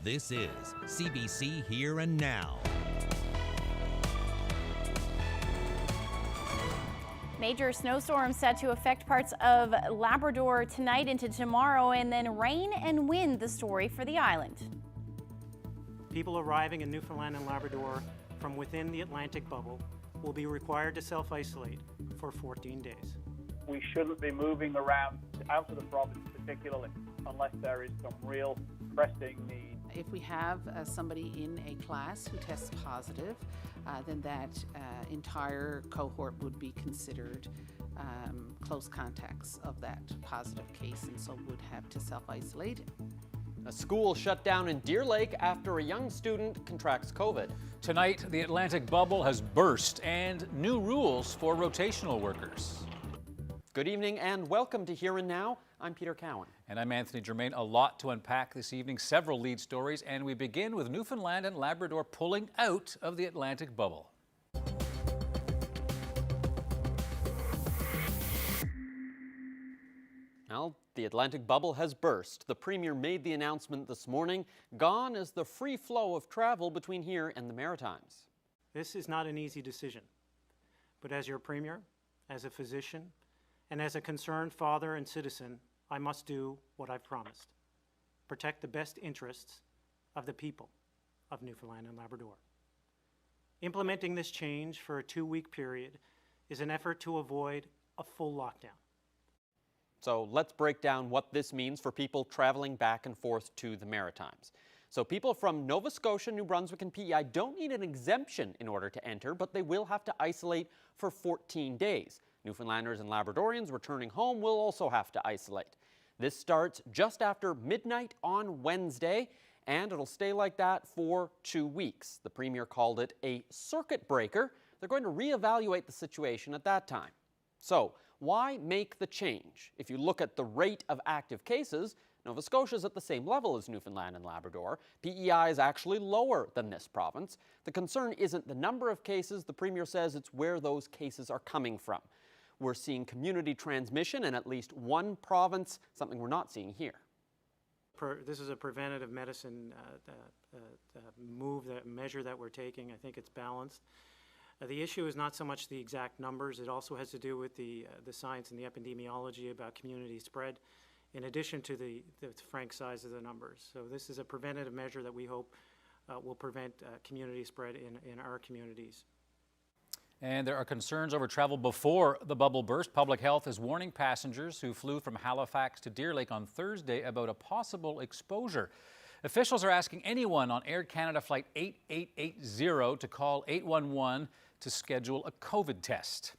This is CBC Here and Now. Major snowstorms set to affect parts of Labrador tonight into tomorrow, and then rain and wind the story for the island. People arriving in Newfoundland and Labrador from within the Atlantic bubble will be required to self-isolate for 14 days. We shouldn't be moving around out of the province particularly unless there is some real pressing need. If we have somebody in a class who tests positive, then that entire cohort would be considered close contacts of that positive case, and so would have to self-isolate. A school shut down in Deer Lake after a young student contracts COVID. Tonight, the Atlantic bubble has burst and new rules for rotational workers. Good evening and welcome to Here and Now. I'm Peter Cowan. And I'm Anthony Germain. A lot to unpack this evening, several lead stories, and we begin with Newfoundland and Labrador pulling out of the Atlantic bubble. Well, the Atlantic bubble has burst. The Premier made the announcement this morning. Gone is the free flow of travel between here and the Maritimes. This is not an easy decision, but as your Premier, as a physician, and as a concerned father and citizen, I must do what I've promised. Protect the best interests of the people of Newfoundland and Labrador. Implementing this change for a 2-week period is an effort to avoid a full lockdown. So let's break down what this means for people traveling back and forth to the Maritimes. So people from Nova Scotia, New Brunswick, and PEI don't need an exemption in order to enter, but they will have to isolate for 14 days. Newfoundlanders and Labradorians returning home will also have to isolate. This starts just after midnight on Wednesday, and it'll stay like that for 2 weeks. The Premier called it a circuit breaker. They're going to reevaluate the situation at that time. So, why make the change? If you look at the rate of active cases, Nova Scotia is at the same level as Newfoundland and Labrador. PEI is actually lower than this province. The concern isn't the number of cases. The Premier says it's where those cases are coming from. We're seeing community transmission in at least one province, something we're not seeing here. This is a preventative medicine measure that we're taking. I think it's balanced. The issue is not so much the exact numbers. It also has to do with the science and the epidemiology about community spread, in addition to the frank size of the numbers. So this is a preventative measure that we hope will prevent community spread in our communities. And there are concerns over travel before the bubble burst. Public Health is warning passengers who flew from Halifax to Deer Lake on Thursday about a possible exposure. Officials are asking anyone on Air Canada Flight 8880 to call 811 to schedule a COVID test.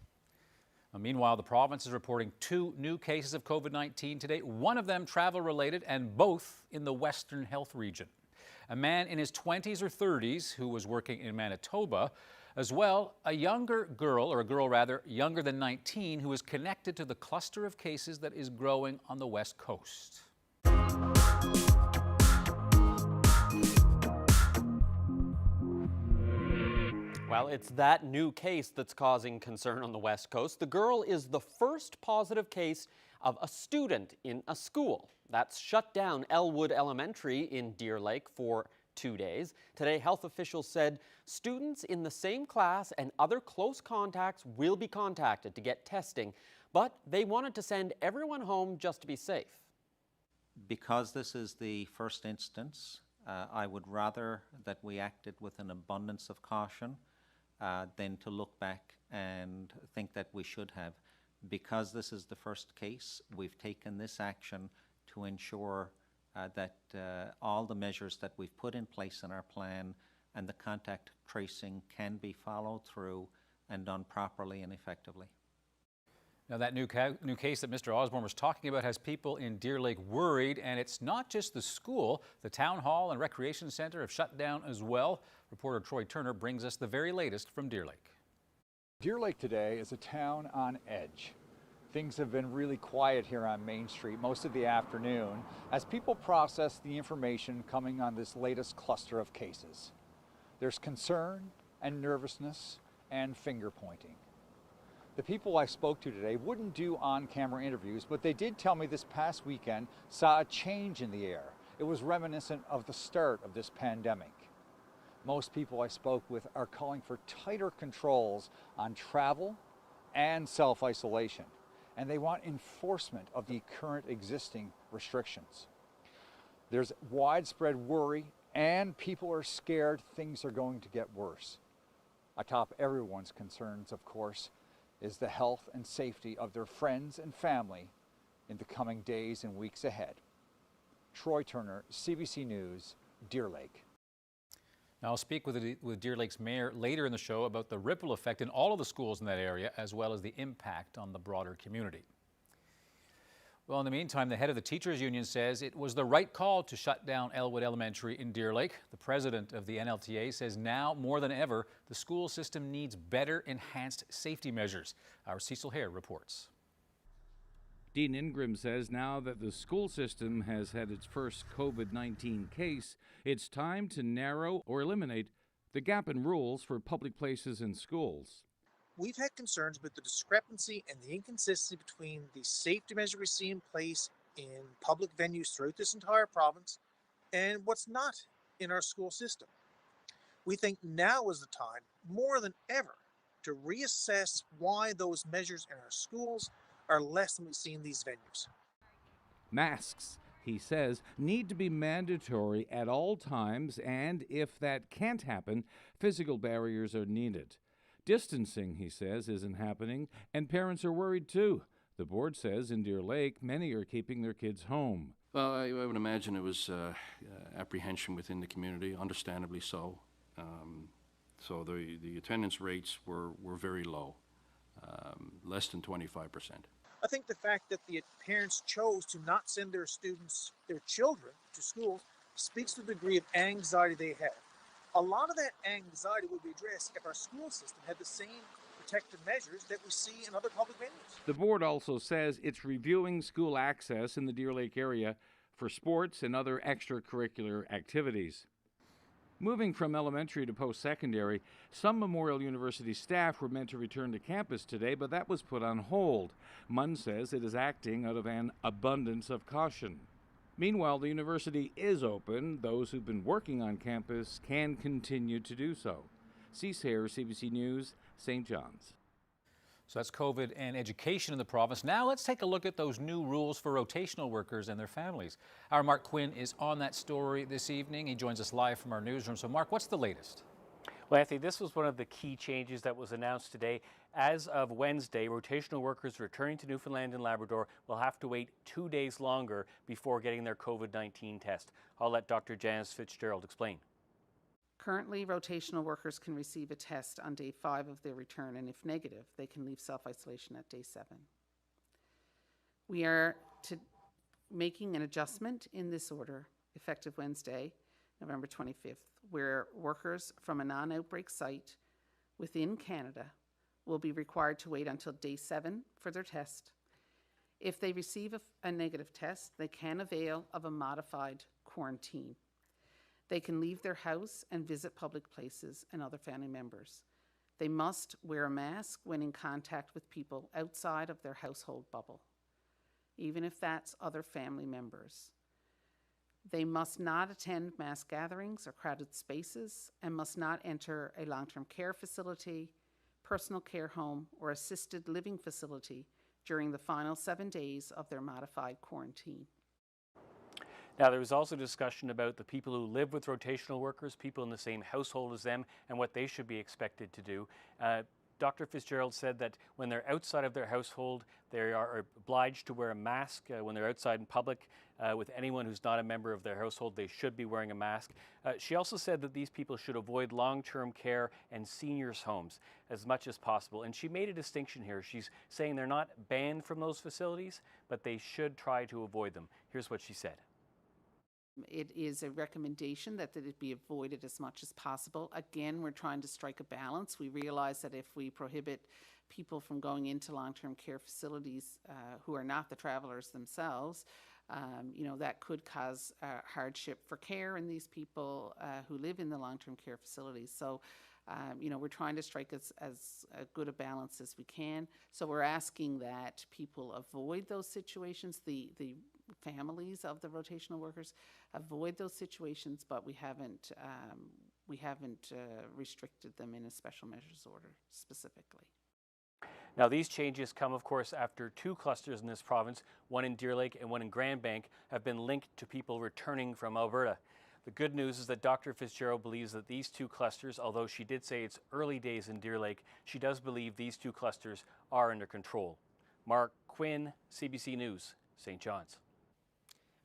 Meanwhile, the province is reporting 2 new cases of COVID-19 today, one of them travel-related and both in the Western Health region. A man in his 20s or 30s who was working in Manitoba, as well a younger girl, or a girl rather, younger than 19, who is connected to the cluster of cases that is growing on the West Coast. Well, it's that new case that's causing concern on the West Coast. The girl is the first positive case of a student in a school. That's shut down Elwood Elementary in Deer Lake for 2 days. Today, health officials said students in the same class and other close contacts will be contacted to get testing, but they wanted to send everyone home just to be safe. Because this is the first instance, I would rather that we acted with an abundance of caution than to look back and think that we should have. Because this is the first case, we've taken this action to ensure that all the measures that we've put in place in our plan and the contact tracing can be followed through and done properly and effectively. Now, that new case that Mr. Osborne was talking about has people in Deer Lake worried, and it's not just the school. The Town Hall and Recreation Centre have shut down as well. Reporter Troy Turner brings us the very latest from Deer Lake. Deer Lake today is a town on edge. Things have been really quiet here on Main Street most of the afternoon as people process the information coming on this latest cluster of cases. There's concern and nervousness and finger pointing. The people I spoke to today wouldn't do on-camera interviews, but they did tell me this past weekend saw a change in the air It was reminiscent of the start of this pandemic. Most people I spoke with are calling for tighter controls on travel and self-isolation, and they want enforcement of the current existing restrictions. There's widespread worry, and people are scared things are going to get worse. Atop everyone's concerns, of course, is the health and safety of their friends and family in the coming days and weeks ahead. Troy Turner, CBC News, Deer Lake. Now, I'll speak with Deer Lake's mayor later in the show about the ripple effect in all of the schools in that area, as well as the impact on the broader community. Well, in the meantime, the head of the teachers union says it was the right call to shut down Elwood Elementary in Deer Lake. The president of the NLTA says now more than ever, the school system needs better enhanced safety measures. Our Cecil Hare reports. Dean Ingram says now that the school system has had its first COVID-19 case, it's time to narrow or eliminate the gap in rules for public places and schools. We've had concerns about the discrepancy and the inconsistency between the safety measures we see in place in public venues throughout this entire province and what's not in our school system. We think now is the time, more than ever, to reassess why those measures in our schools are less than we see in these venues. Masks, he says, need to be mandatory at all times, and if that can't happen, physical barriers are needed. Distancing, he says, isn't happening, and parents are worried too. The board says in Deer Lake, many are keeping their kids home. Well, I would imagine it was apprehension within the community, understandably so. So the attendance rates were very low, less than 25%. I think the fact that the parents chose to not send their students, their children, to school speaks to the degree of anxiety they have. A lot of that anxiety would be addressed if our school system had the same protective measures that we see in other public venues. The board also says it's reviewing school access in the Deer Lake area for sports and other extracurricular activities. Moving from elementary to post-secondary, some Memorial University staff were meant to return to campus today, but that was put on hold. MUN says it is acting out of an abundance of caution. Meanwhile, the university is open. Those who've been working on campus can continue to do so. Cease here, CBC News, St. John's. So that's COVID and education in the province. Now let's take a look at those new rules for rotational workers and their families. Our Mark Quinn is on that story this evening. He joins us live from our newsroom. So Mark, what's the latest? Well, Anthony, this was one of the key changes that was announced today. As of Wednesday, rotational workers returning to Newfoundland and Labrador will have to wait 2 days longer before getting their COVID-19 test. I'll let Dr. Janice Fitzgerald explain. Currently, rotational workers can receive a test on day 5 of their return, and if negative, they can leave self-isolation at day 7. We are making an adjustment in this order, effective Wednesday, November 25th, where workers from a non-outbreak site within Canada will be required to wait until day 7 for their test. If they receive a negative test, they can avail of a modified quarantine. They can leave their house and visit public places and other family members. They must wear a mask when in contact with people outside of their household bubble, even if that's other family members. They must not attend mass gatherings or crowded spaces and must not enter a long-term care facility, personal care home, or assisted living facility during the final 7 days of their modified quarantine. Now, there was also discussion about the people who live with rotational workers, people in the same household as them, and what they should be expected to do. Dr. Fitzgerald said that when they're outside of their household, they are obliged to wear a mask. When they're outside in public with anyone who's not a member of their household, they should be wearing a mask. She also said that these people should avoid long-term care and seniors' homes as much as possible. And she made a distinction here. She's saying they're not banned from those facilities, but they should try to avoid them. Here's what she said. It is a recommendation that it be avoided as much as possible. Again, we're trying to strike a balance. We realize that if we prohibit people from going into long-term care facilities who are not the travelers themselves, that could cause hardship for care in these people who live in the long-term care facilities. So, we're trying to strike as good a balance as we can. So we're asking that people avoid those situations. The families of the rotational workers avoid those situations, but we haven't restricted them in a special measures order specifically. Now, these changes come, of course, after 2 clusters in this province, one in Deer Lake and one in Grand Bank, have been linked to people returning from Alberta. The good news is that Dr. Fitzgerald believes that these 2 clusters, although she did say it's early days in Deer Lake, she does believe these 2 clusters are under control. Mark Quinn, CBC News, St. John's.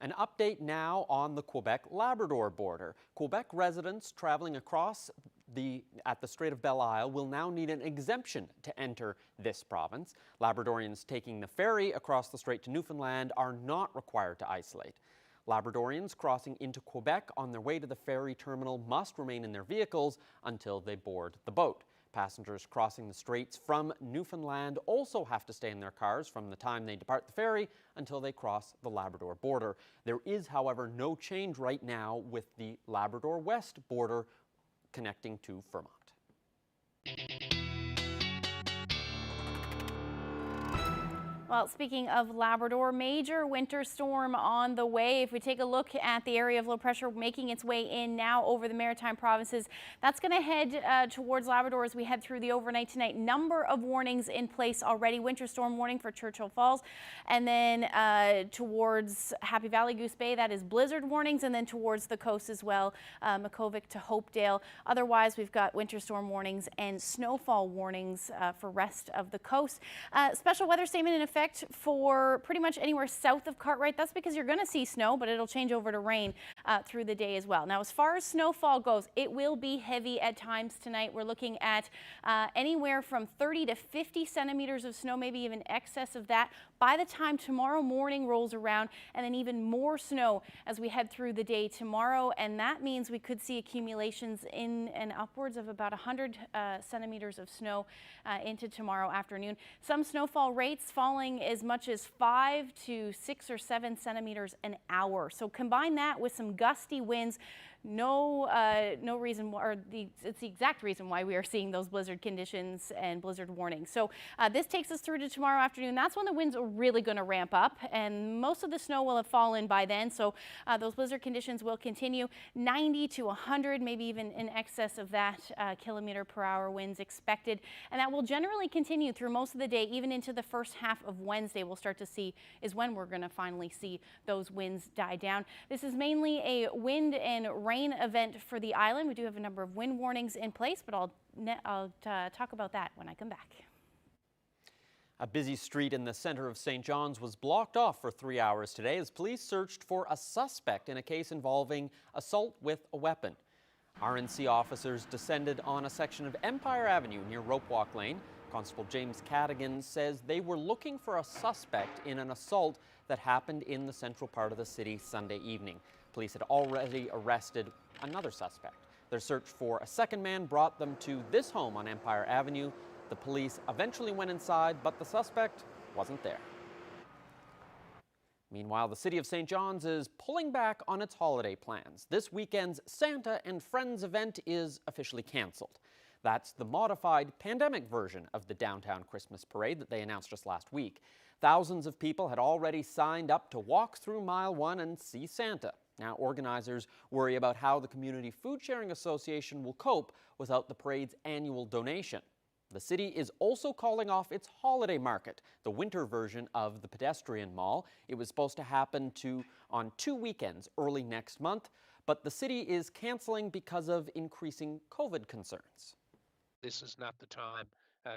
An update now on the Quebec-Labrador border. Quebec residents traveling across at the Strait of Belle Isle will now need an exemption to enter this province. Labradorians taking the ferry across the strait to Newfoundland are not required to isolate. Labradorians crossing into Quebec on their way to the ferry terminal must remain in their vehicles until they board the boat. Passengers crossing the straits from Newfoundland also have to stay in their cars from the time they depart the ferry until they cross the Labrador border. There is, however, no change right now with the Labrador West border connecting to Vermont. Well, speaking of Labrador, major winter storm on the way. If we take a look at the area of low pressure making its way in now over the maritime provinces, that's going to head towards Labrador as we head through the overnight tonight. Number of warnings in place already. Winter storm warning for Churchill Falls, and then towards Happy Valley, Goose Bay, that is blizzard warnings, and then towards the coast as well, Makkovik to Hopedale. Otherwise, we've got winter storm warnings and snowfall warnings for rest of the coast. Special weather statement in effect for pretty much anywhere south of Cartwright. That's because you're going to see snow, but it'll change over to rain through the day as well. Now, as far as snowfall goes, it will be heavy at times tonight. We're looking at anywhere from 30 to 50 centimeters of snow, maybe even excess of that by the time tomorrow morning rolls around, and then even more snow as we head through the day tomorrow. And that means we could see accumulations in and upwards of about 100 centimeters of snow into tomorrow afternoon. Some snowfall rates falling as much as 5 to 6 or 7 centimeters an hour. So combine that with some gusty winds. No reason, it's the exact reason why we are seeing those blizzard conditions and blizzard warnings. So this takes us through to tomorrow afternoon. That's when the winds are really going to ramp up, and most of the snow will have fallen by then. So those blizzard conditions will continue. 90 to 100, maybe even in excess of that km/h winds expected, and that will generally continue through most of the day, even into the first half of Wednesday. We'll start to see is when we're going to finally see those winds die down. This is mainly a wind and rain event for the island. We do have a number of wind warnings in place, but I'll talk about that when I come back. A busy street in the center of St. John's was blocked off for 3 hours today as police searched for a suspect in a case involving assault with a weapon. RNC officers descended on a section of Empire Avenue near Rope Walk Lane. Constable James Cadigan says they were looking for a suspect in an assault that happened in the central part of the city Sunday evening. Police had already arrested another suspect. Their search for a second man brought them to this home on Empire Avenue. The police eventually went inside, but the suspect wasn't there. Meanwhile, the city of St. John's is pulling back on its holiday plans. This weekend's Santa and Friends event is officially canceled. That's the modified pandemic version of the downtown Christmas parade that they announced just last week. Thousands of people had already signed up to walk through Mile 1 and see Santa. Now, organizers worry about how the Community Food Sharing Association will cope without the parade's annual donation. The city is also calling off its holiday market, the winter version of the pedestrian mall. It was supposed to happen on 2 weekends early next month, but the city is canceling because of increasing COVID concerns. This is not the time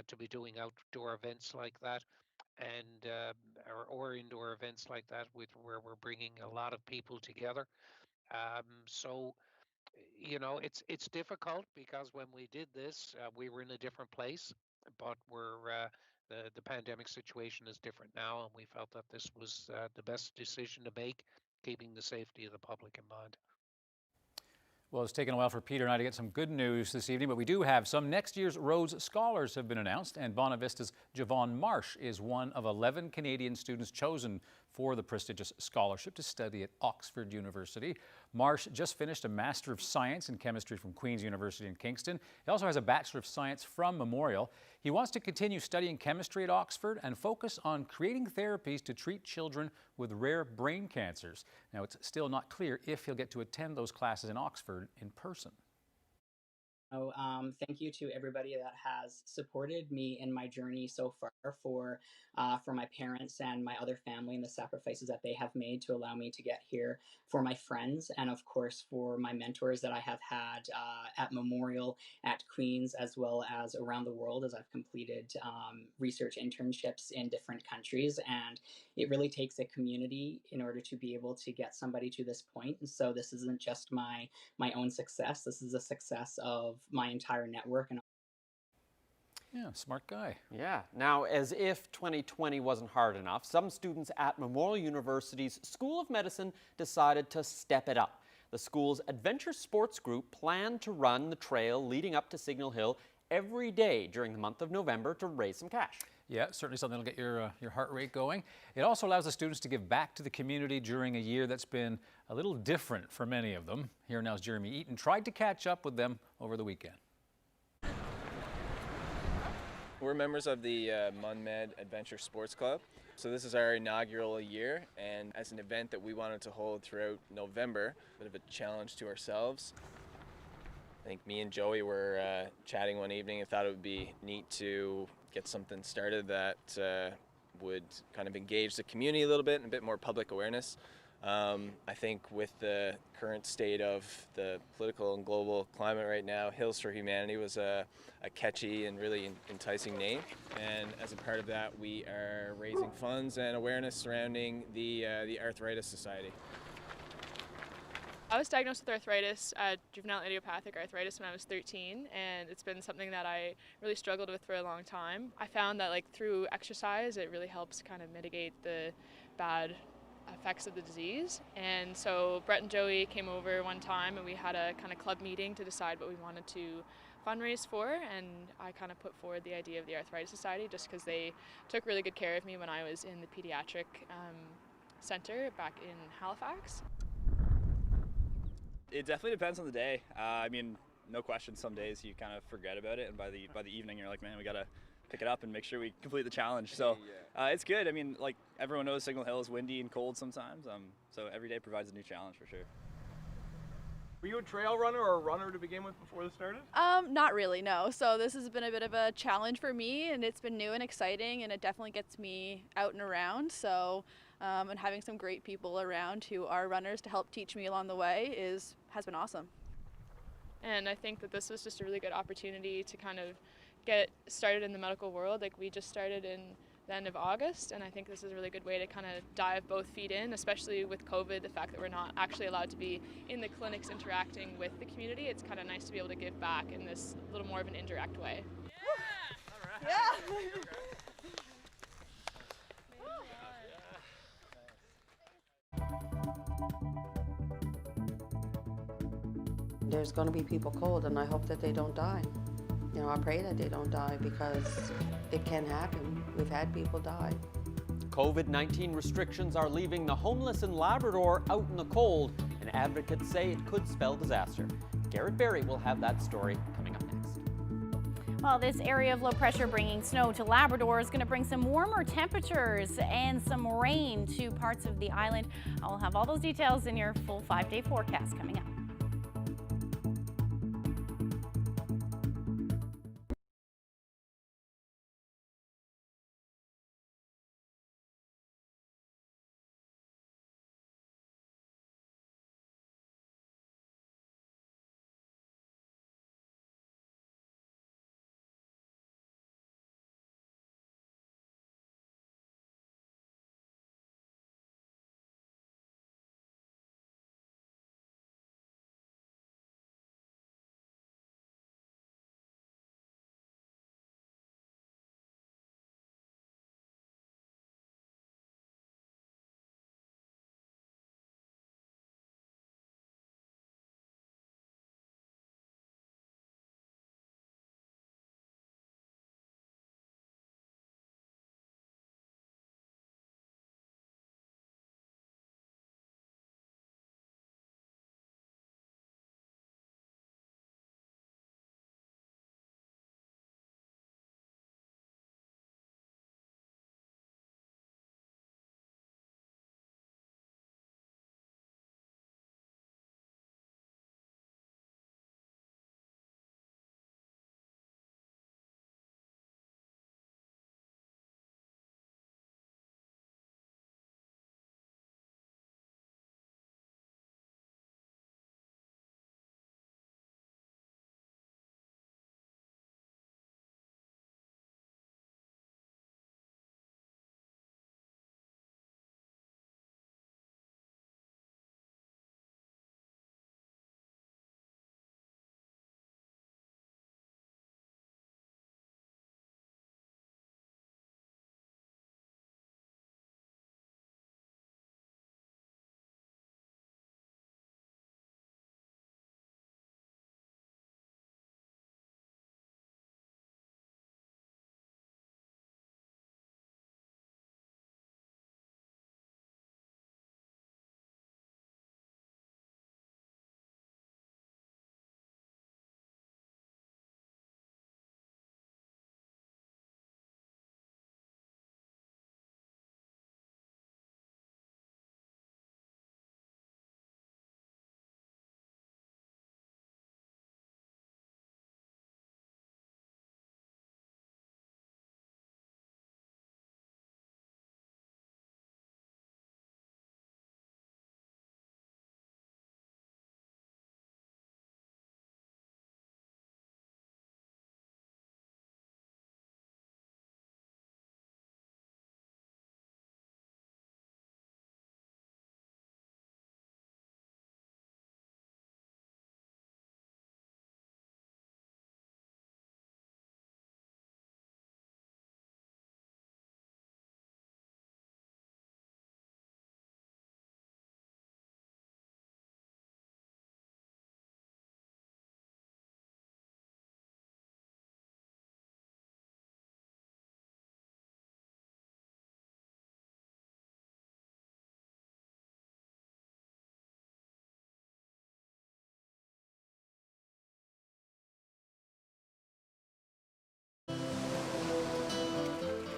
to be doing outdoor events like that, and or indoor events like that where we're bringing a lot of people together. So, you know, it's difficult because when we did this, we were in a different place, but the pandemic situation is different now, and we felt that this was the best decision to make, keeping the safety of the public in mind. Well, it's taken a while for Peter and I to get some good news this evening, but we do have some. Next year's Rhodes Scholars have been announced, and Bonavista's Javon Marsh is one of 11 Canadian students chosen for the prestigious scholarship to study at Oxford University. Marsh just finished a Master of Science in Chemistry from Queen's University in Kingston. He also has a Bachelor of Science from Memorial. He wants to continue studying chemistry at Oxford and focus on creating therapies to treat children with rare brain cancers. Now, it's still not clear if he'll get to attend those classes in Oxford in person. Thank you to everybody that has supported me in my journey so far, for my parents and my other family and the sacrifices that they have made to allow me to get here, for my friends, and of course for my mentors that I have had at Memorial, at Queen's, as well as around the world as I've completed research internships in different countries. And it really takes a community in order to be able to get somebody to this point. And so this isn't just my own success. This is a success of my entire network. And yeah, smart guy. Yeah. Now, as if 2020 wasn't hard enough, some students at Memorial University's School of Medicine decided to step it up. The school's adventure sports group planned to run the trail leading up to Signal Hill every day during the month of November to raise some cash. Yeah, certainly something that'll get your heart rate going. It also allows the students to give back to the community during a year that's been a little different for many of them. Here now's Jeremy Eaton tried to catch up with them over the weekend. We're members of the MunMed Adventure Sports Club. So this is our inaugural year, and as an event that we wanted to hold throughout November, a bit of a challenge to ourselves. I think me and Joey were chatting one evening and thought it would be neat to get something started that would kind of engage the community a little bit and a bit more public awareness. I think with the current state of the political and global climate right now, Hills for Humanity was a catchy and really enticing name. And as a part of that, we are raising funds and awareness surrounding the Arthritis Society. I was diagnosed with arthritis, juvenile idiopathic arthritis, when I was 13, and it's been something that I really struggled with for a long time. I found that through exercise, it really helps kind of mitigate the bad effects of the disease. And so Brett and Joey came over one time and we had a kind of club meeting to decide what we wanted to fundraise for, and I kind of put forward the idea of the Arthritis Society just because they took really good care of me when I was in the pediatric center back in Halifax. It definitely depends on the day. I mean, no question, some days you kind of forget about it, and by the evening you're like, man, we gotta pick it up and make sure we complete the challenge. So it's good. I mean, like everyone knows, Signal Hill is windy and cold sometimes, so every day provides a new challenge for sure. Were you a trail runner or a runner to begin with before this started? Not really, no. So this has been a bit of a challenge for me, and it's been new and exciting, and it definitely gets me out and around. So, and having some great people around who are runners to help teach me along the way has been awesome. And I think that this was just a really good opportunity to kind of get started in the medical world. Like, we just started in the end of August, and I think this is a really good way to kind of dive both feet in, especially with COVID, the fact that we're not actually allowed to be in the clinics interacting with the community. It's kind of nice to be able to give back in this little more of an indirect way. Yeah! All right. Yeah! There's going to be people cold, and I hope that they don't die. You know, I pray that they don't die because it can happen. We've had people die. COVID-19 restrictions are leaving the homeless in Labrador out in the cold, and advocates say it could spell disaster. Garrett Berry will have that story coming up next. Well, this area of low pressure bringing snow to Labrador is going to bring some warmer temperatures and some rain to parts of the island. I will have all those details in your full 5-day forecast coming up.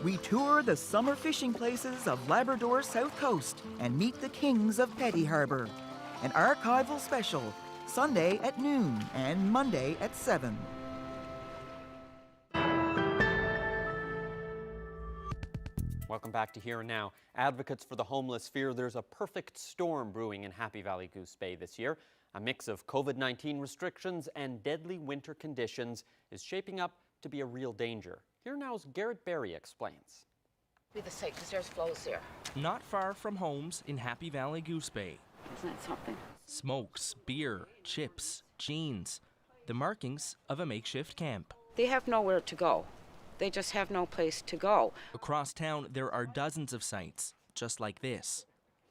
We tour the summer fishing places of Labrador's south coast and meet the kings of Petty Harbour. An archival special, Sunday at noon and Monday at 7. Welcome back to Here and Now. Advocates for the homeless fear there's a perfect storm brewing in Happy Valley Goose Bay this year. A mix of COVID-19 restrictions and deadly winter conditions is shaping up to be a real danger. Here Now's Garrett Berry explains. Be the same, because there's flows here. Not far from homes in Happy Valley Goose Bay. Isn't that something? Smokes, beer, chips, jeans. The markings of a makeshift camp. They have nowhere to go. They just have no place to go. Across town, there are dozens of sites, just like this.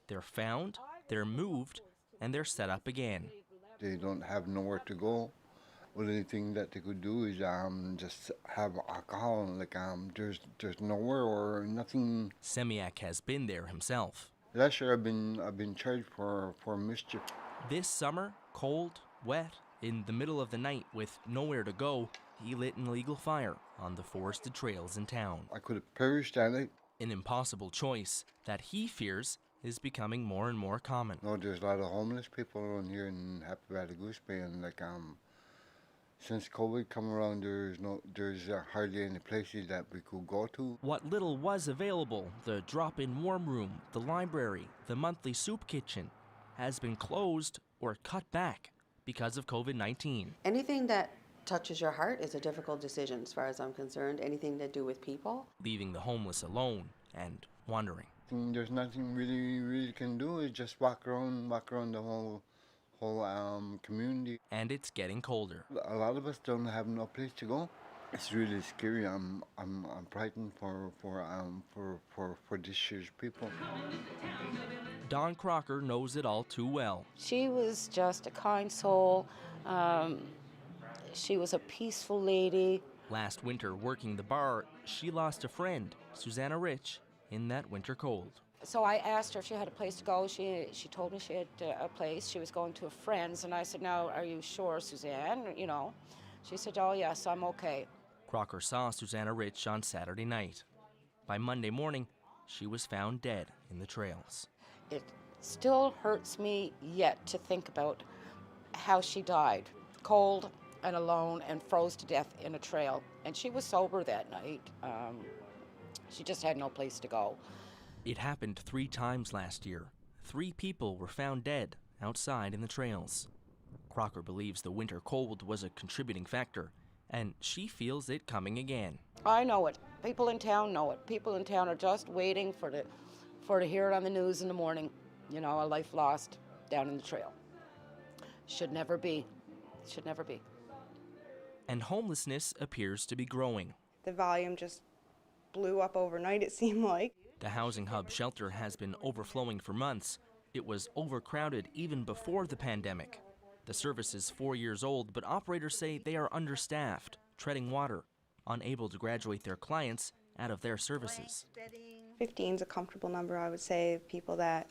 They're found, they're moved, and they're set up again. They don't have nowhere to go. Well, the only thing that they could do is just have alcohol. Like there's nowhere or nothing. Semiak has been there himself. Last year I've been charged for mischief. This summer, cold, wet, in the middle of the night with nowhere to go, he lit an illegal fire on the forested trails in town. I could have perished that night. An impossible choice that he fears is becoming more and more common. No, there's a lot of homeless people around here in Happy Valley Goose Bay, and since COVID come around, there's hardly any places that we could go to. What little was available, the drop-in warm room, the library, the monthly soup kitchen, has been closed or cut back because of COVID-19. Anything that touches your heart is a difficult decision as far as I'm concerned. Anything to do with people. Leaving the homeless alone and wandering. There's nothing really can do. Is just walk around the whole community. And it's getting colder. A lot of us don't have no place to go. It's really scary. I'm frightened for this year's people. Dawn Crocker knows it all too well. She was just a kind soul. She was a peaceful lady. Last winter, working the bar, she lost a friend, Susanna Rich, in that winter cold. So I asked her if she had a place to go. She told me she had a place. She was going to a friend's, and I said, "Now, are you sure, Suzanne?" You know. She said, "Oh, yes, I'm okay." Crocker saw Susanna Rich on Saturday night. By Monday morning, she was found dead in the trails. It still hurts me yet to think about how she died. Cold and alone and froze to death in a trail. And she was sober that night. She just had no place to go. It happened 3 times last year. 3 people were found dead outside in the trails. Crocker believes the winter cold was a contributing factor, and she feels it coming again. I know it. People in town know it. People in town are just waiting for to hear it on the news in the morning. You know, a life lost down in the trail. Should never be. Should never be. And homelessness appears to be growing. The volume just blew up overnight, it seemed like. The Housing Hub shelter has been overflowing for months. It was overcrowded even before the pandemic. The service is 4 years old, but operators say they are understaffed, treading water, unable to graduate their clients out of their services. 15 is a comfortable number, I would say, of people that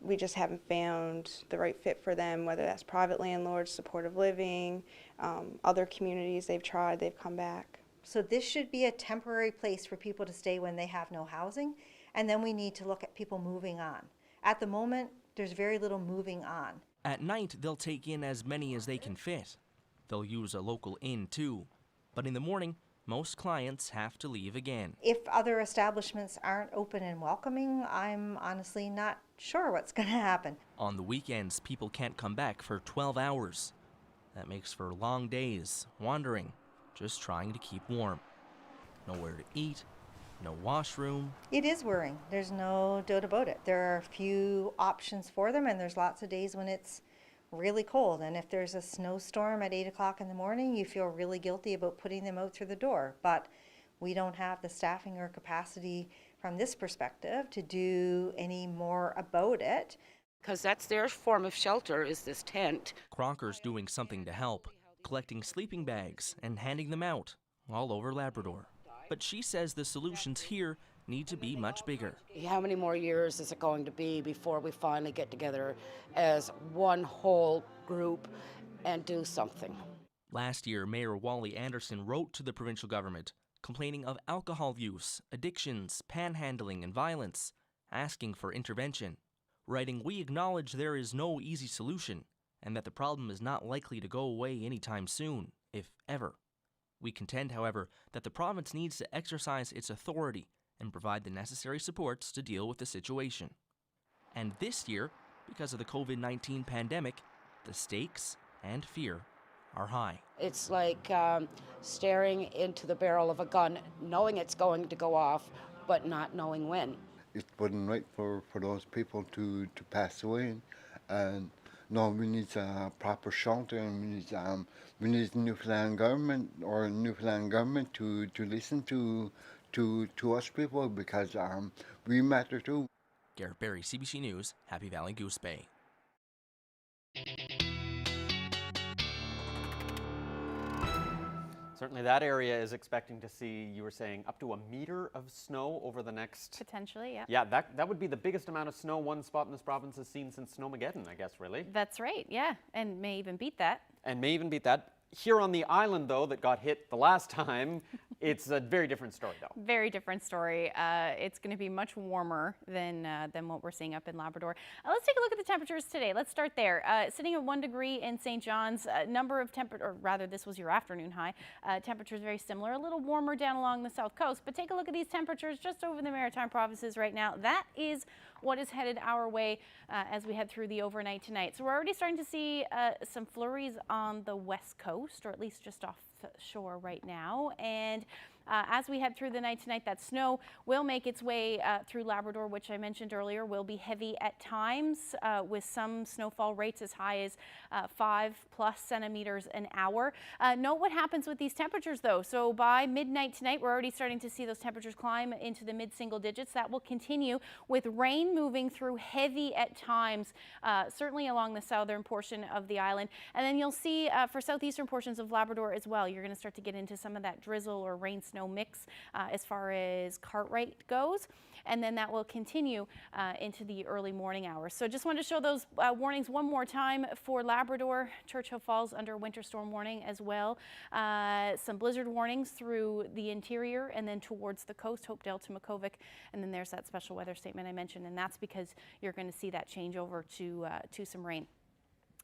we just haven't found the right fit for them, whether that's private landlords, supportive living, other communities they've tried, they've come back. So this should be a temporary place for people to stay when they have no housing, and then we need to look at people moving on. At the moment, there's very little moving on. At night, they'll take in as many as they can fit. They'll use a local inn too. But in the morning, most clients have to leave again. If other establishments aren't open and welcoming, I'm honestly not sure what's going to happen. On the weekends, people can't come back for 12 hours. That makes for long days, wandering, just trying to keep warm. Nowhere to eat, no washroom. It is worrying. There's no doubt about it. There are a few options for them, and there's lots of days when it's really cold. And if there's a snowstorm at 8 o'clock in the morning, you feel really guilty about putting them out through the door. But we don't have the staffing or capacity from this perspective to do any more about it. Because that's their form of shelter, is this tent. Crocker's doing something to help, collecting sleeping bags and handing them out all over Labrador. But she says the solutions here need to be much bigger. How many more years is it going to be before we finally get together as one whole group and do something? Last year, Mayor Wally Anderson wrote to the provincial government complaining of alcohol use, addictions, panhandling, and violence, asking for intervention. Writing, "We acknowledge there is no easy solution, and that the problem is not likely to go away anytime soon, if ever. We contend, however, that the province needs to exercise its authority and provide the necessary supports to deal with the situation." And this year, because of the COVID-19 pandemic, the stakes and fear are high. It's like staring into the barrel of a gun, knowing it's going to go off, but not knowing when. It wasn't right for those people to pass away, and no, we need a proper shelter, and we need Newfoundland government to listen to us people, because we matter too. Garrett Berry, CBC News, Happy Valley Goose Bay. Certainly that area is expecting to see, you were saying, up to 1 meter of snow over the next... Potentially, yeah. Yeah, that would be the biggest amount of snow one spot in this province has seen since Snowmageddon, I guess, really. That's right, yeah, and may even beat that. And may even beat that. Here on the island, though, that got hit the last time, it's a very different story, though. Very different story. It's going to be much warmer than what we're seeing up in Labrador. Let's take a look at the temperatures today. Let's start there. Sitting at 1 degree in St. John's, number of or rather, this was your afternoon high. Temperatures very similar, a little warmer down along the south coast. But take a look at these temperatures just over the Maritime provinces right now. That is what is headed our way as we head through the overnight tonight. So we're already starting to see some flurries on the west coast, or at least just off shore right now. And as we head through the night tonight, that snow will make its way through Labrador, which I mentioned earlier will be heavy at times, with some snowfall rates as high as 5+ centimeters an hour. Note what happens with these temperatures, though. So by midnight tonight, we're already starting to see those temperatures climb into the mid-single digits. That will continue with rain moving through heavy at times, certainly along the southern portion of the island. And then you'll see for southeastern portions of Labrador as well, you're going to start to get into some of that drizzle or rain snow mix as far as Cartwright goes, and then that will continue into the early morning hours. So just wanted to show those warnings one more time for Labrador. Churchill Falls under winter storm warning as well. Some blizzard warnings through the interior and then towards the coast, Hopedale to Makovic, and then there's that special weather statement I mentioned, and that's because you're going to see that change over to some rain.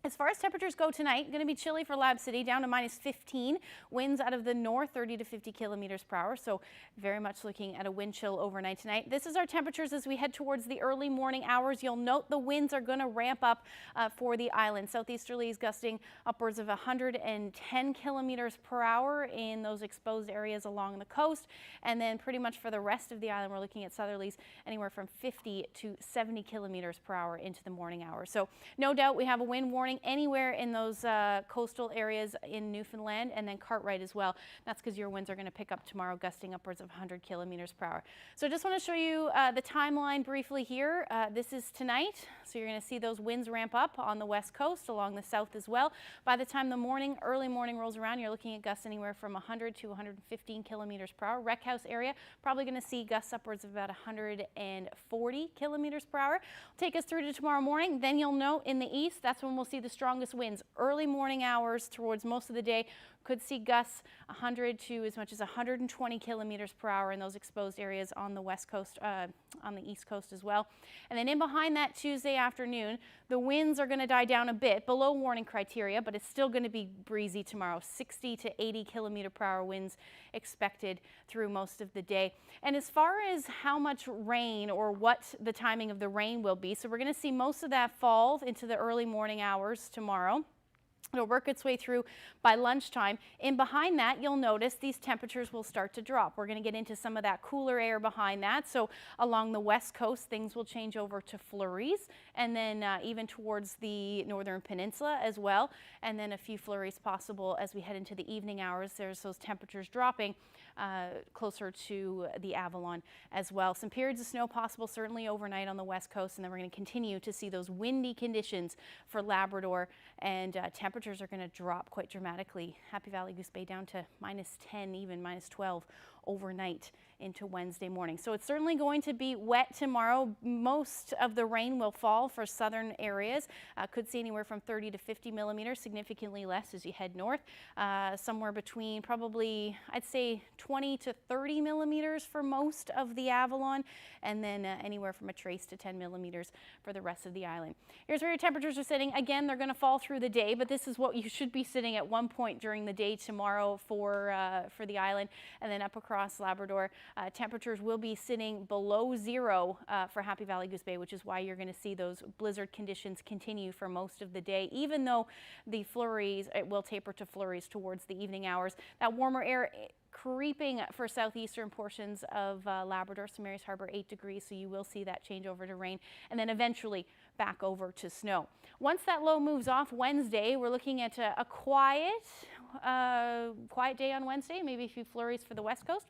As far as temperatures go tonight, going to be chilly for Lab City, down to -15. Winds out of the north, 30 to 50 kilometers per hour. So very much looking at a wind chill overnight tonight. This is our temperatures as we head towards the early morning hours. You'll note the winds are going to ramp up for the island. Southeasterlies gusting upwards of 110 kilometers per hour in those exposed areas along the coast. And then pretty much for the rest of the island, we're looking at southerlies anywhere from 50 to 70 kilometers per hour into the morning hours. So no doubt we have a wind warning anywhere in those coastal areas in Newfoundland, and then Cartwright as well. That's because your winds are going to pick up tomorrow, gusting upwards of 100 kilometers per hour. So just want to show you the timeline briefly here. This is tonight, so you're going to see those winds ramp up on the west coast, along the south as well. By the time the early morning rolls around, you're looking at gusts anywhere from 100 to 115 kilometers per hour. Wreck House area, probably going to see gusts upwards of about 140 kilometers per hour. Take us through to tomorrow morning. Then you'll note in the east, that's when we'll see the strongest winds. Early morning hours towards most of the day, could see gusts 100 to as much as 120 kilometers per hour in those exposed areas on the west coast, on the east coast as well. And then in behind that Tuesday afternoon, the winds are going to die down a bit below warning criteria, but it's still going to be breezy tomorrow. 60 to 80 kilometer per hour winds expected through most of the day. And as far as how much rain or what the timing of the rain will be, so we're going to see most of that fall into the early morning hours tomorrow. It'll work its way through by lunchtime. In behind that, you'll notice these temperatures will start to drop. We're going to get into some of that cooler air behind that. So along the west coast, things will change over to flurries, and then even towards the northern peninsula as well. And then a few flurries possible as we head into the evening hours. There's those temperatures dropping closer to the Avalon as well. Some periods of snow possible certainly overnight on the west coast, and then we're going to continue to see those windy conditions for Labrador, and temperatures temperatures are going to drop quite dramatically. Happy Valley Goose Bay down to -10, even -12 overnight into Wednesday morning. So it's certainly going to be wet tomorrow. Most of the rain will fall for southern areas. Could see anywhere from 30 to 50 millimeters, significantly less as you head north. Somewhere between probably, I'd say 20 to 30 millimeters for most of the Avalon, and then anywhere from a trace to 10 millimeters for the rest of the island. Here's where your temperatures are sitting. Again, they're going to fall through the day, but this is what you should be sitting at one point during the day tomorrow for the island, and then up across Labrador. Temperatures will be sitting below zero for Happy Valley Goose Bay, which is why you're going to see those blizzard conditions continue for most of the day, even though the flurries, it will taper to flurries towards the evening hours. That warmer air creeping for southeastern portions of Labrador, St. Mary's Harbour 8 degrees, so you will see that change over to rain, and then eventually back over to snow. Once that low moves off Wednesday, we're looking at a quiet day on Wednesday, maybe a few flurries for the west coast.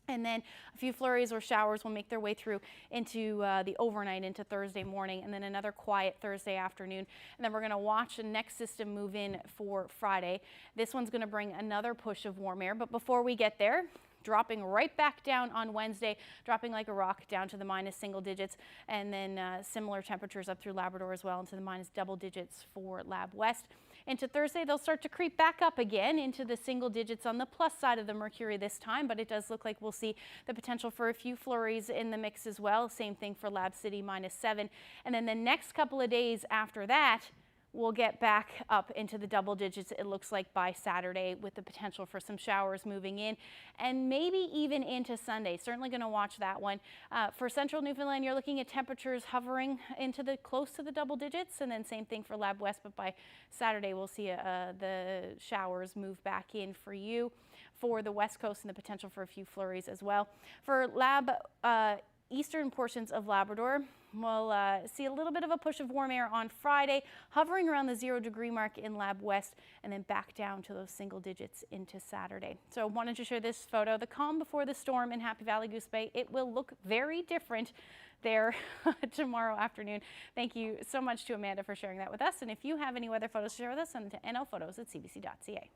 And then a few flurries or showers will make their way through into the overnight into Thursday morning, and then another quiet Thursday afternoon. And then we're going to watch the next system move in for Friday. This one's going to bring another push of warm air, but before we get there, dropping right back down on Wednesday, dropping like a rock down to the minus single digits, and then similar temperatures up through Labrador as well into the minus double digits for Lab West. Into Thursday, they'll start to creep back up again into the single digits on the plus side of the mercury this time, but it does look like we'll see the potential for a few flurries in the mix as well. Same thing for Lab City, -7. And then the next couple of days after that, we'll get back up into the double digits, it looks like, by Saturday, with the potential for some showers moving in and maybe even into Sunday. Certainly going to watch that one. For central Newfoundland, you're looking at temperatures hovering into close to the double digits, and then same thing for Lab West, but by Saturday we'll see the showers move back in for you. For the west coast, and the potential for a few flurries as well. For Lab eastern portions of Labrador, we'll see a little bit of a push of warm air on Friday, hovering around the 0 degree mark in Lab West, and then back down to those single digits into Saturday. So wanted to share this photo, the calm before the storm in Happy Valley Goose Bay. It will look very different there tomorrow afternoon. Thank you so much to Amanda for sharing that with us. And if you have any weather photos to share with us, send them to nlphotos@cbc.ca.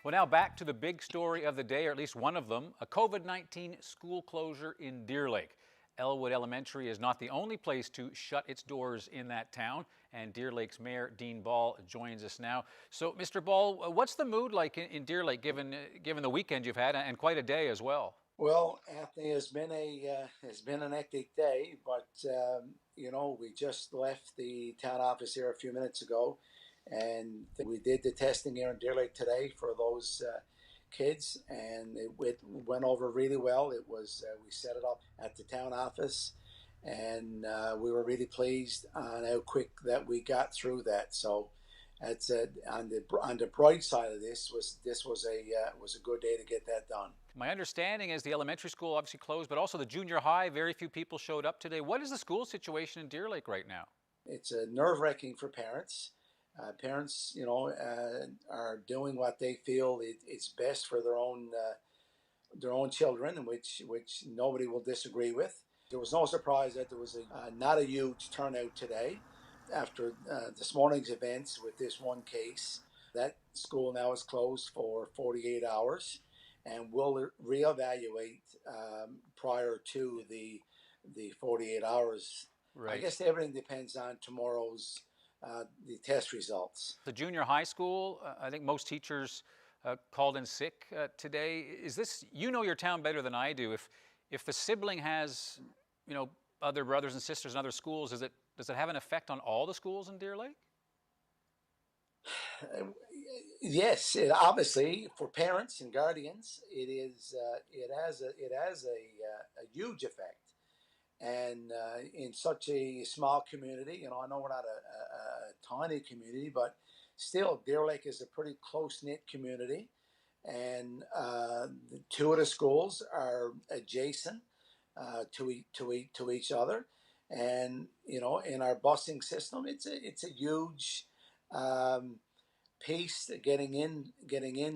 Well, now back to the big story of the day, or at least one of them, a COVID-19 school closure in Deer Lake. Elwood Elementary is not the only place to shut its doors in that town, and Deer Lake's Mayor Dean Ball joins us now. So, Mr. Ball, what's the mood like in Deer Lake, given the weekend you've had, and quite a day as well? Well, Anthony, has been an hectic day, but we just left the town office here a few minutes ago, and we did the testing here in Deer Lake today for those kids, and it went over really well. It was we set it up at the town office, and we were really pleased on how quick that we got through that. So, that's on the bright side of this was a good day to get that done. My understanding is the elementary school obviously closed, but also the junior high. Very few people showed up today. What is the school situation in Deer Lake right now? It's nerve-wracking for parents. Parents, are doing what they feel it's best for their own children, and which nobody will disagree with. There was no surprise that there was not a huge turnout today after this morning's events with this one case. That school now is closed for 48 hours, and we'll reevaluate prior to the 48 hours. Right. I guess everything depends on tomorrow's the test results. The junior high school, I think most teachers called in sick today. Is this, you know your town better than I do. If the sibling has, other brothers and sisters in other schools, does it have an effect on all the schools in Deer Lake? Yes, obviously for parents and guardians, it has a huge effect. And in such a small community, I know we're not a tiny community, but still, Deer Lake is a pretty close-knit community. And two of the schools are adjacent to each other. And, in our busing system, it's a huge piece getting in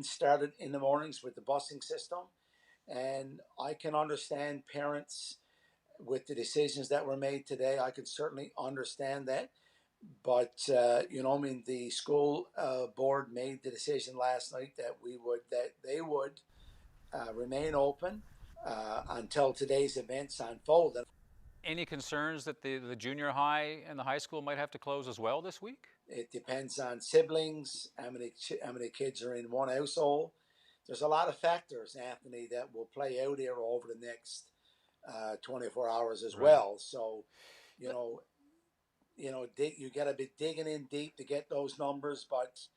started in the mornings with the busing system. And I can understand parents with the decisions that were made today. I could certainly understand that. But, the school board made the decision last night that they would remain open until today's events unfold. Any concerns that the junior high and the high school might have to close as well this week? It depends on siblings, how many kids are in one household. There's a lot of factors, Anthony, that will play out here over the next 24 hours as well. So, you got to be digging in deep to get those numbers, but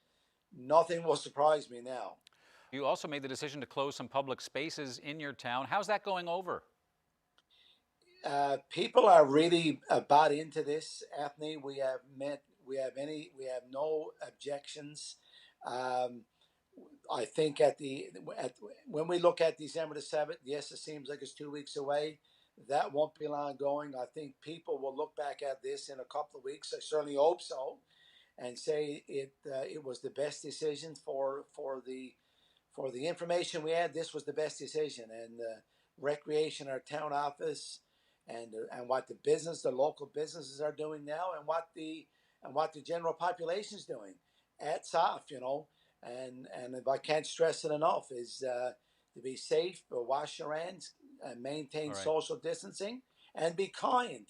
nothing will surprise me now. You also made the decision to close some public spaces in your town. How's that going over? People are really bought into this, Anthony. We have no objections. I think when we look at December the 7th, yes, it seems like it's 2 weeks away. That won't be long going. I think people will look back at this in a couple of weeks. I certainly hope so, and say it was the best decision for the information we had. This was the best decision, and recreation, our town office, and what the local businesses are doing now, and what the general population is doing. Hats off, And if I can't stress it enough, is to be safe, wash your hands, and maintain social distancing, and be kind.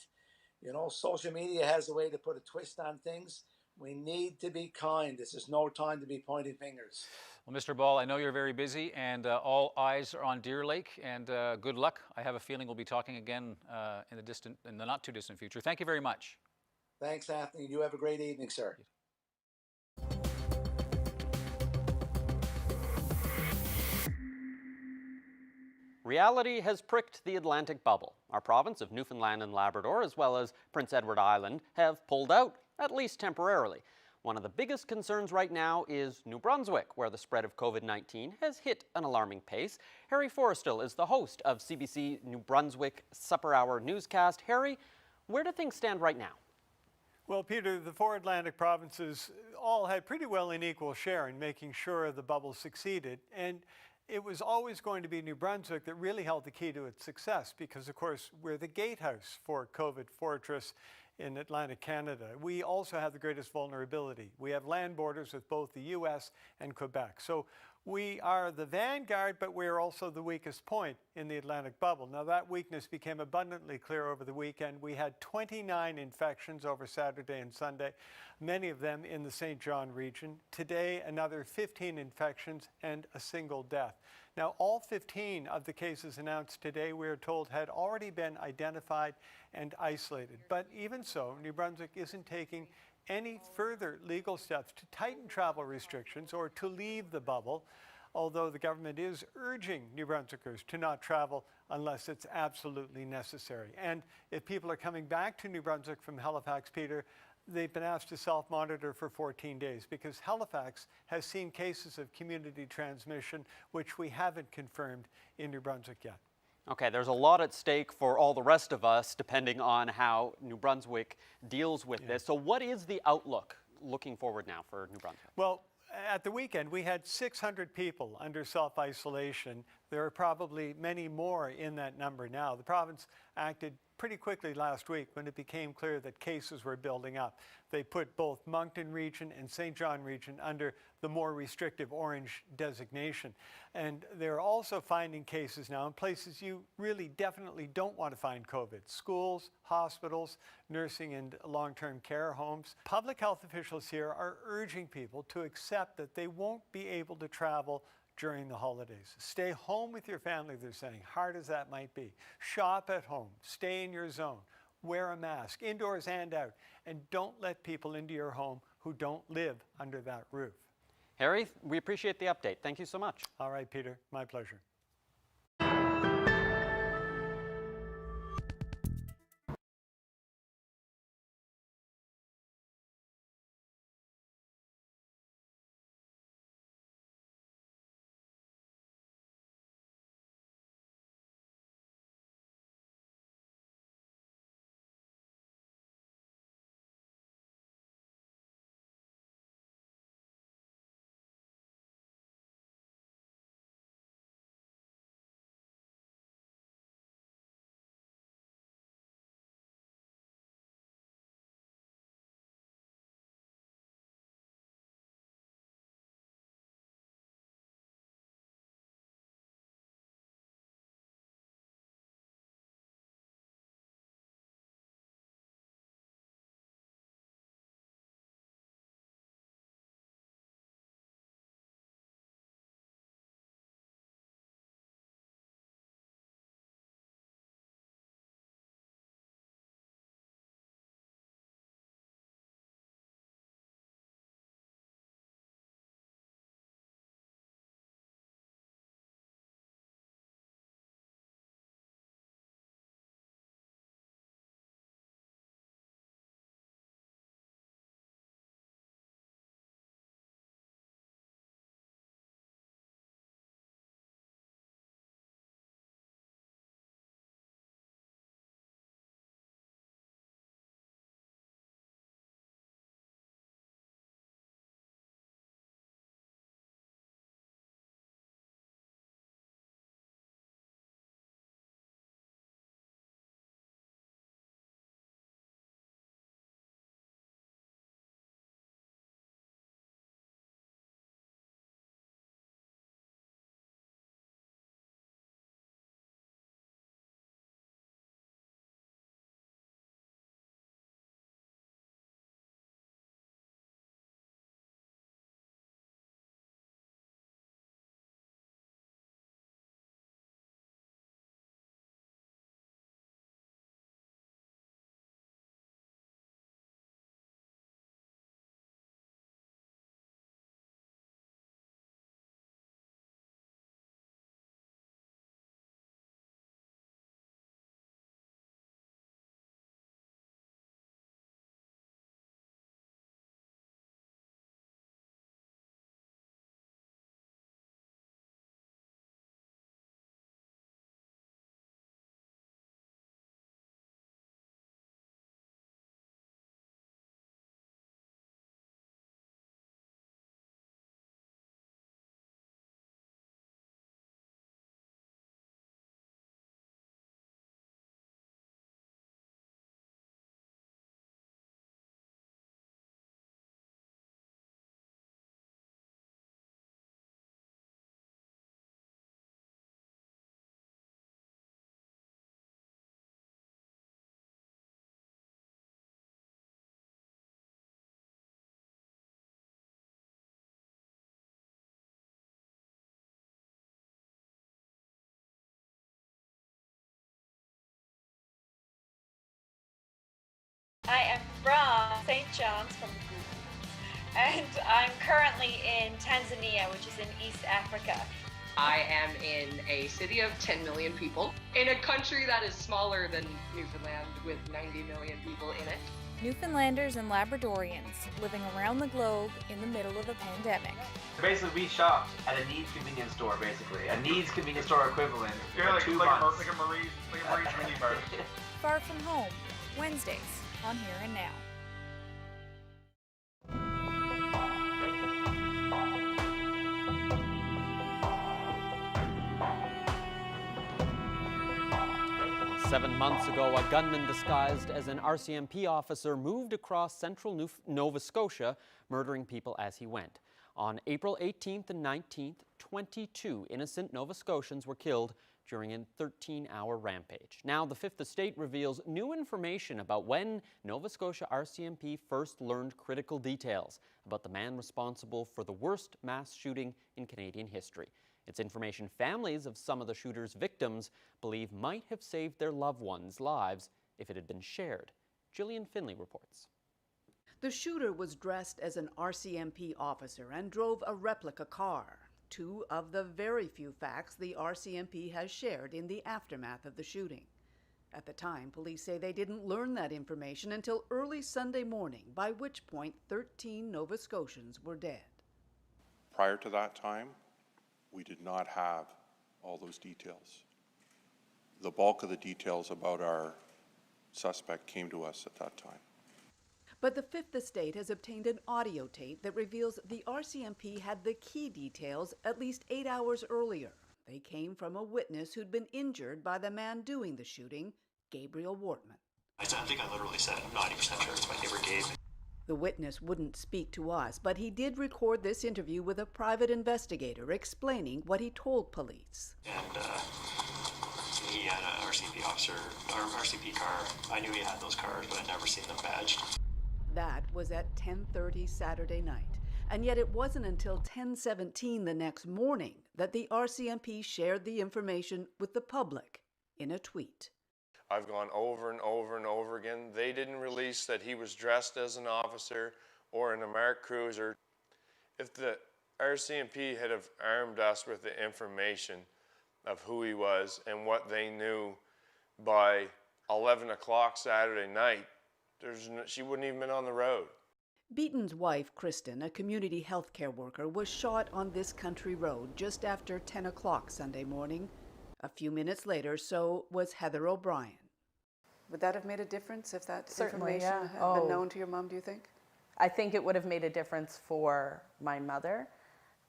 Social media has a way to put a twist on things. We need to be kind. This is no time to be pointing fingers. Well, Mr. Ball, I know you're very busy, and all eyes are on Deer Lake, and good luck. I have a feeling we'll be talking again in the not too distant future. Thank you very much. Thanks, Anthony. You have a great evening, sir. Reality has pricked the Atlantic bubble. Our province of Newfoundland and Labrador, as well as Prince Edward Island, have pulled out, at least temporarily. One of the biggest concerns right now is New Brunswick, where the spread of COVID-19 has hit an alarming pace. Harry Forrestal is the host of CBC New Brunswick Supper Hour newscast. Harry, where do things stand right now? Well, Peter, the four Atlantic provinces all had pretty well an equal share in making sure the bubble succeeded. And it was always going to be New Brunswick that really held the key to its success because, of course, we're the gatehouse for COVID fortress in Atlantic Canada. We also have the greatest vulnerability. We have land borders with both the U.S. and Quebec. So We are the vanguard, but we are also the weakest point in the Atlantic bubble. Now, that weakness became abundantly clear over the weekend. We had 29 infections over Saturday and Sunday, many of them in the St. John region. Today, another 15 infections and a single death. Now, all 15 of the cases announced today, we are told, had already been identified and isolated. But even so, New Brunswick isn't taking any further legal steps to tighten travel restrictions or to leave the bubble, although the government is urging New Brunswickers to not travel unless it's absolutely necessary. And if people are coming back to New Brunswick from Halifax, Peter, they've been asked to self-monitor for 14 days because Halifax has seen cases of community transmission, which we haven't confirmed in New Brunswick yet. Okay, there's a lot at stake for all the rest of us, depending on how New Brunswick deals with this. So what is the outlook looking forward now for New Brunswick? Well, at the weekend, we had 600 people under self-isolation. There are probably many more in that number now. The province acted pretty quickly last week when it became clear that cases were building up. They put both Moncton region and St. John region under the more restrictive orange designation. And they're also finding cases now in places you really definitely don't want to find COVID: schools, hospitals, nursing and long-term care homes. Public health officials here are urging people to accept that they won't be able to travel during the holidays. Stay home with your family, they're saying, hard as that might be. Shop at home, stay in your zone, wear a mask, indoors and out, and don't let people into your home who don't live under that roof. Harry, we appreciate the update. Thank you so much. All right, Peter, my pleasure. I am from St. John's, from and I'm currently in Tanzania, which is in East Africa. I am in a city of 10 million people, in a country that is smaller than Newfoundland with 90 million people in it. Newfoundlanders and Labradorians living around the globe in the middle of a pandemic. Basically, we shopped at a Needs convenience store, basically. A Needs convenience store equivalent for Yeah, like, 2 like months. a Marie's mini mart. Far from home, Wednesdays on Here and Now. Seven months ago, a gunman disguised as an RCMP officer moved across central Nova Scotia, murdering people as he went. On April 18th and 19th, 22 innocent Nova Scotians were killed during a 13-hour rampage. Now, the Fifth Estate reveals new information about when Nova Scotia RCMP first learned critical details about the man responsible for the worst mass shooting in Canadian history. It's information families of some of the shooter's victims believe might have saved their loved ones' lives if it had been shared. Gillian Finley reports. The shooter was dressed as an RCMP officer and drove a replica car, two of the very few facts the RCMP has shared in the aftermath of the shooting. At the time, police say they didn't learn that information until early Sunday morning, by which point 13 Nova Scotians were dead. Prior to that time, we did not have all those details. The bulk of the details about our suspect came to us at that time. But the Fifth Estate has obtained an audio tape that reveals the RCMP had the key details at least 8 hours earlier. They came from a witness who'd been injured by the man doing the shooting, Gabriel Wortman. I think I literally said, I'm 90% sure it's my neighbor Gabe. The witness wouldn't speak to us, but he did record this interview with a private investigator explaining what he told police. And he had an RCMP officer, or RCMP car. I knew he had those cars, but I'd never seen them badged. That was at 10:30 Saturday night. And yet it wasn't until 10:17 the next morning that the RCMP shared the information with the public in a tweet. I've gone over and over and over again. They didn't release that he was dressed as an officer or in a marked cruiser. If the RCMP had have armed us with the information of who he was and what they knew by 11 o'clock Saturday night, she wouldn't even been on the road. Beaton's wife, Kristen, a community health care worker, was shot on this country road just after 10 o'clock Sunday morning. A few minutes later, so was Heather O'Brien. Would that have made a difference if that Certainly, information yeah. had been known to your mom, do you think? I think it would have made a difference for my mother.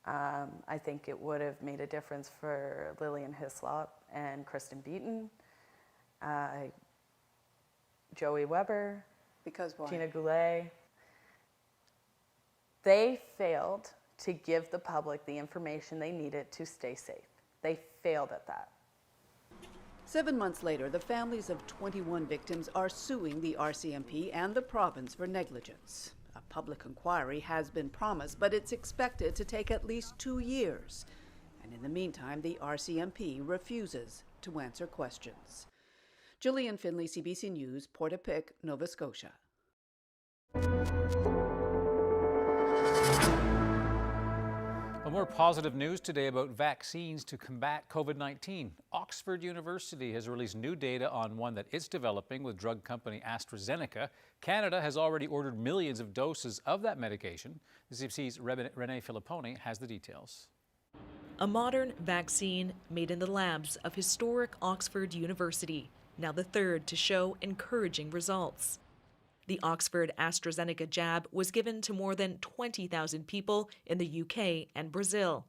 I think it would have made a difference for Lillian Hislop and Kristen Beaton, Joey Weber, because why? Tina Goulet. They failed to give the public the information they needed to stay safe. They failed at that. 7 months later, the families of 21 victims are suing the RCMP and the province for negligence. A public inquiry has been promised, but it's expected to take at least 2 years. And in the meantime, the RCMP refuses to answer questions. Gillian Finley, CBC News, Portapique, Nova Scotia. Well, more positive news today about vaccines to combat COVID-19. Oxford University has released new data on one that it's developing with drug company AstraZeneca. Canada has already ordered millions of doses of that medication. The CBC's Renee Filipponi has the details. A modern vaccine made in the labs of historic Oxford University, now the third to show encouraging results. The Oxford AstraZeneca jab was given to more than 20,000 people in the UK and Brazil.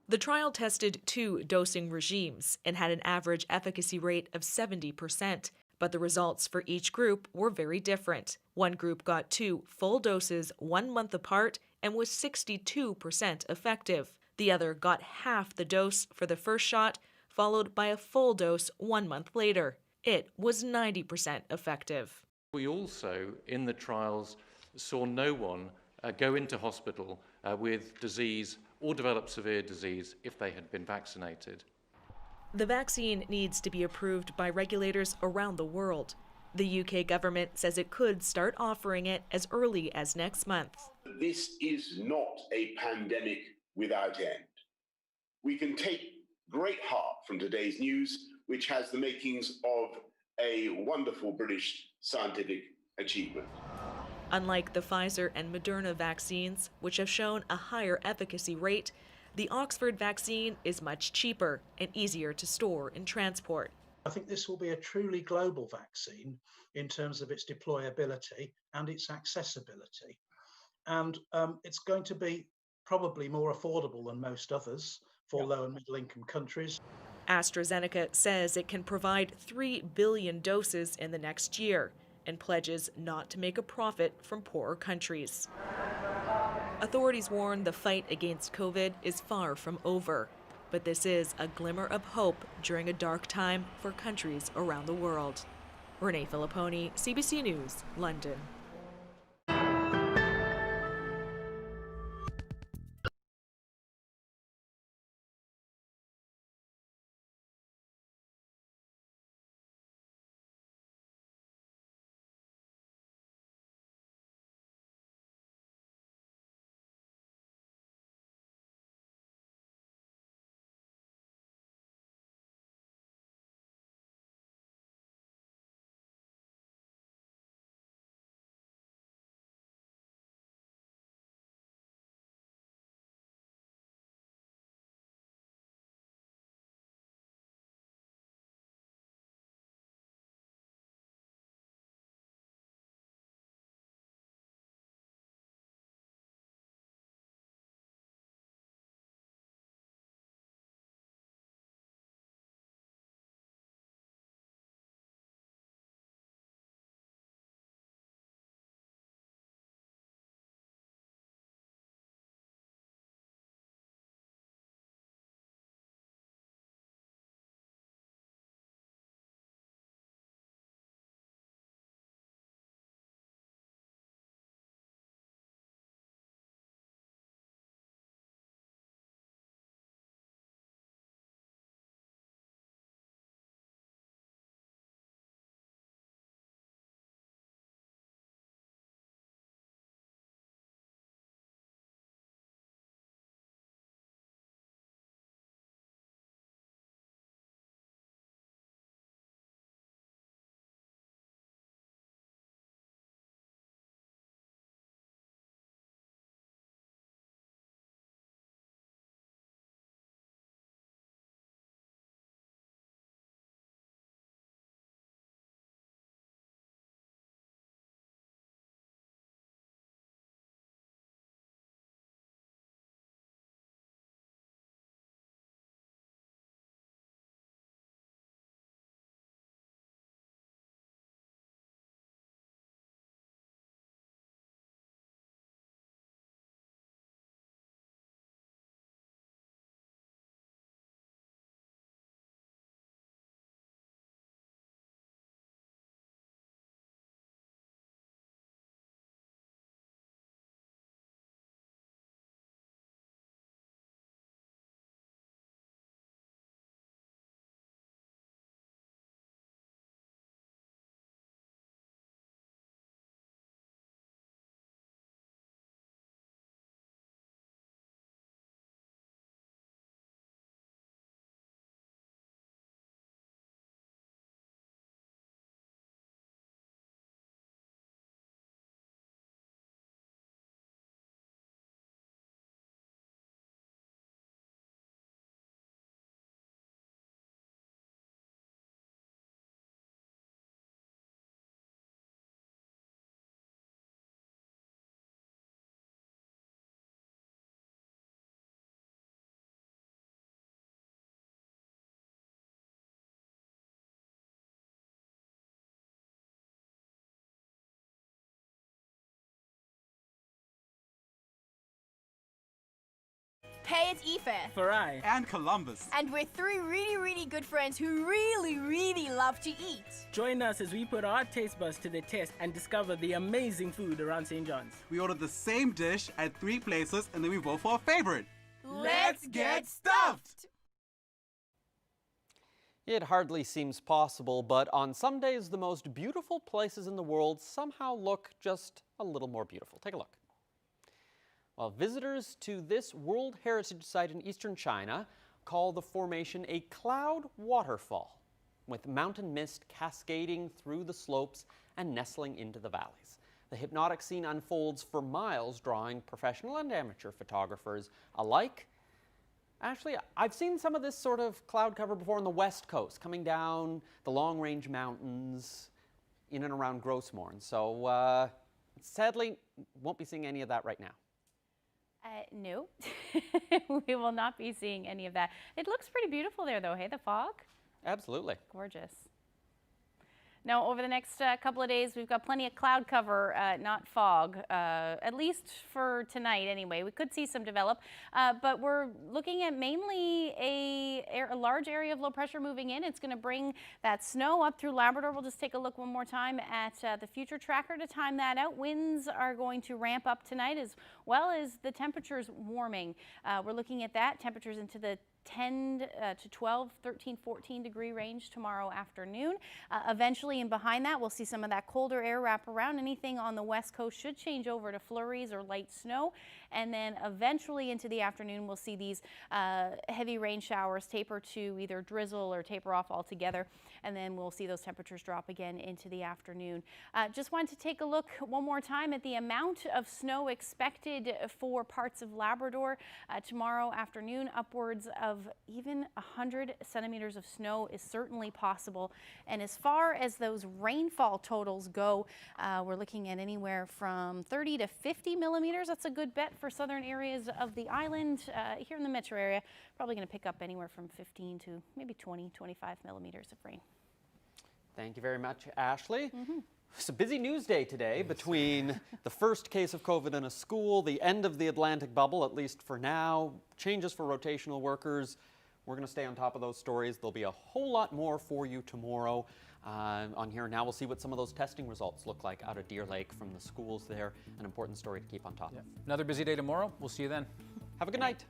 The trial tested 2 dosing regimes and had an average efficacy rate of 70%, but the results for each group were very different. One group got 2 full doses 1 month apart and was 62% effective. The other got half the dose for the first shot, followed by a full dose 1 month later. It was 90% effective. We also, in the trials, saw no one go into hospital with disease or develop severe disease if they had been vaccinated. The vaccine needs to be approved by regulators around the world. The UK government says it could start offering it as early as next month. This is not a pandemic without end. We can take great heart from today's news, which has the makings of a wonderful British scientific achievement. Unlike the Pfizer and Moderna vaccines, which have shown a higher efficacy rate, the Oxford vaccine is much cheaper and easier to store and transport. I think this will be a truly global vaccine in terms of its deployability and its accessibility. And it's going to be probably more affordable than most others for low and middle income countries. AstraZeneca says it can provide 3 billion doses in the next year and pledges not to make a profit from poorer countries. Authorities warn the fight against COVID is far from over, but this is a glimmer of hope during a dark time for countries around the world. Renee Filipponi, CBC News, London. Hey, it's Aoife. Farai. And Columbus. And we're three really good friends who really love to eat. Join us as we put our taste buds to the test and discover the amazing food around St. John's. We ordered the same dish at 3 places and then we vote for a favorite. Let's get stuffed! It hardly seems possible, but on some days the most beautiful places in the world somehow look just a little more beautiful. Take a look. Well, visitors to this World Heritage Site in eastern China call the formation a cloud waterfall, with mountain mist cascading through the slopes and nestling into the valleys. The hypnotic scene unfolds for miles, drawing professional and amateur photographers alike. Actually, I've seen some of this sort of cloud cover before on the west coast, coming down the long-range mountains in and around Grossmorn. So sadly, won't be seeing any of that right now. No, we will not be seeing any of that. It looks pretty beautiful there, though, hey, the fog? Absolutely. Gorgeous. Now, over the next couple of days, we've got plenty of cloud cover, not fog, at least for tonight anyway. We could see some develop, but we're looking at mainly a large area of low pressure moving in. It's going to bring that snow up through Labrador. We'll just take a look one more time at the future tracker to time that out. Winds are going to ramp up tonight as well as the temperatures warming. We're looking at that, temperatures into the 10 to 12, 13, 14 degree range tomorrow afternoon. Eventually, and behind that, we'll see some of that colder air wrap around. Anything on the west coast should change over to flurries or light snow. And then eventually into the afternoon, we'll see these heavy rain showers taper to either drizzle or taper off altogether. And then we'll see those temperatures drop again into the afternoon. Just wanted to take a look one more time at the amount of snow expected for parts of Labrador tomorrow afternoon. Upwards of even 100 centimeters of snow is certainly possible. And as far as those rainfall totals go, we're looking at anywhere from 30 to 50 millimeters. That's a good bet for southern areas of the island. Here in the metro area, probably going to pick up anywhere from 15 to maybe 20, 25 millimeters of rain. Thank you very much, Ashley. It's a busy news day today between the first case of COVID in a school, the end of the Atlantic bubble, at least for now, changes for rotational workers. We're going to stay on top of those stories. There'll be a whole lot more for you tomorrow. On Here Now, we'll see what some of those testing results look like out of Deer Lake from the schools there. An important story to keep on top of. Another busy day tomorrow. We'll see you then. Have a good night.